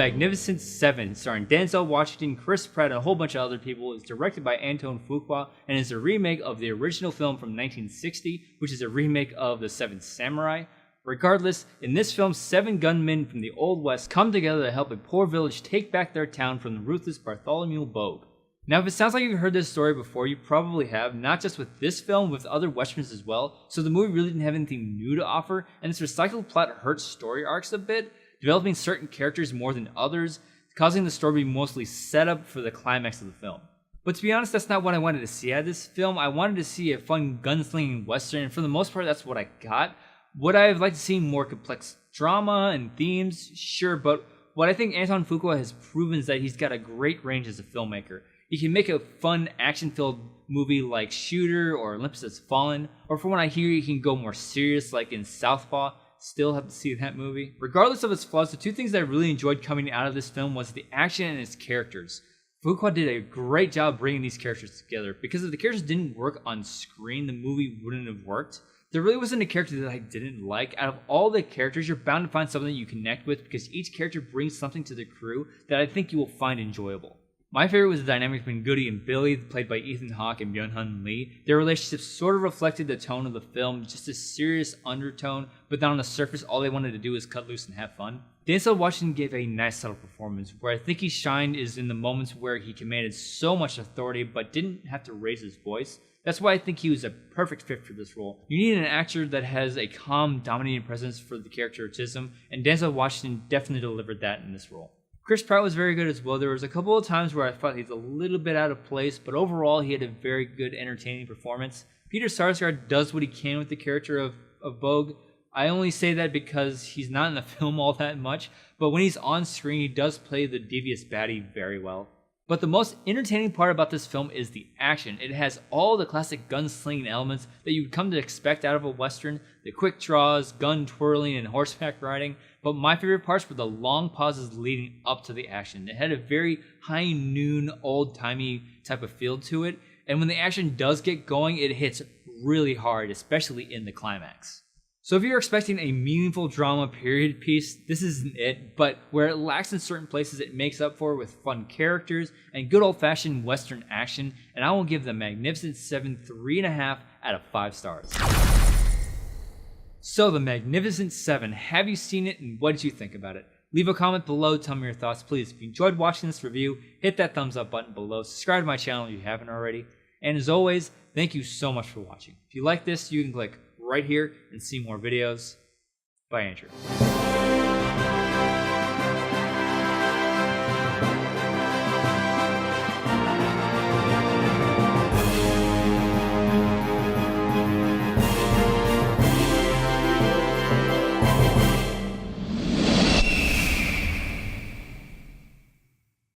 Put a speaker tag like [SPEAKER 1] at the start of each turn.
[SPEAKER 1] Magnificent Seven, starring Denzel Washington, Chris Pratt, and a whole bunch of other people, is directed by Anton Fuqua and is a remake of the original film from 1960, which is a remake of The Seven Samurai. Regardless, in this film, 7 gunmen from the Old West come together to help a poor village take back their town from the ruthless Bartholomew Bogue. Now, if it sounds like you've heard this story before, you probably have, not just with this film, with other westerns as well, so the movie really didn't have anything new to offer, and its recycled plot hurts story arcs a bit, developing certain characters more than others, causing the story to be mostly set up for the climax of the film. But to be honest, that's not what I wanted to see out of this film. I wanted to see a fun gunslinging western, and for the most part, that's what I got. Would I have liked to see more complex drama and themes? Sure, but what I think Anton Fuqua has proven is that he's got a great range as a filmmaker. He can make a fun, action-filled movie like Shooter or Olympus Has Fallen, or from what I hear, he can go more serious like in Southpaw. Still have to see that movie. Regardless of its flaws, the two things that I really enjoyed coming out of this film was the action and its characters. Fuqua did a great job bringing these characters together, because if the characters didn't work on screen, the movie wouldn't have worked. There really wasn't a character that I didn't like. Out of all the characters, you're bound to find something that you connect with, because each character brings something to the crew that I think you will find enjoyable. My favorite was the dynamic between Goody and Billy, played by Ethan Hawke and Byung-hun Lee. Their relationship sort of reflected the tone of the film, just a serious undertone, but then on the surface, all they wanted to do was cut loose and have fun. Denzel Washington gave a nice subtle performance. Where I think he shined is in the moments where he commanded so much authority but didn't have to raise his voice. That's why I think he was a perfect fit for this role. You need an actor that has a calm, dominating presence for the character autism, and Denzel Washington definitely delivered that in this role. Chris Pratt was very good as well. There was a couple of times where I thought he's a little bit out of place, but overall he had a very good, entertaining performance. Peter Sarsgaard does what he can with the character of Bogue. I only say that because he's not in the film all that much, but when he's on screen, he does play the devious baddie very well. But the most entertaining part about this film is the action. It has all the classic gunslinging elements that you would come to expect out of a western, the quick draws, gun twirling, and horseback riding. But my favorite parts were the long pauses leading up to the action. It had a very high noon, old-timey type of feel to it, and when the action does get going, it hits really hard, especially in the climax. So if you're expecting a meaningful drama period piece, this isn't it, but where it lacks in certain places, it makes up for with fun characters and good old-fashioned western action, and I will give The Magnificent Seven 3.5 out of 5 stars. So, The Magnificent Seven, have you seen it and what did you think about it? Leave a comment below, tell me your thoughts, please. If you enjoyed watching this review, hit that thumbs up button below, subscribe to my channel if you haven't already, and as always, thank you so much for watching. If you like this, you can click right here and see more videos. Bye, Andrew.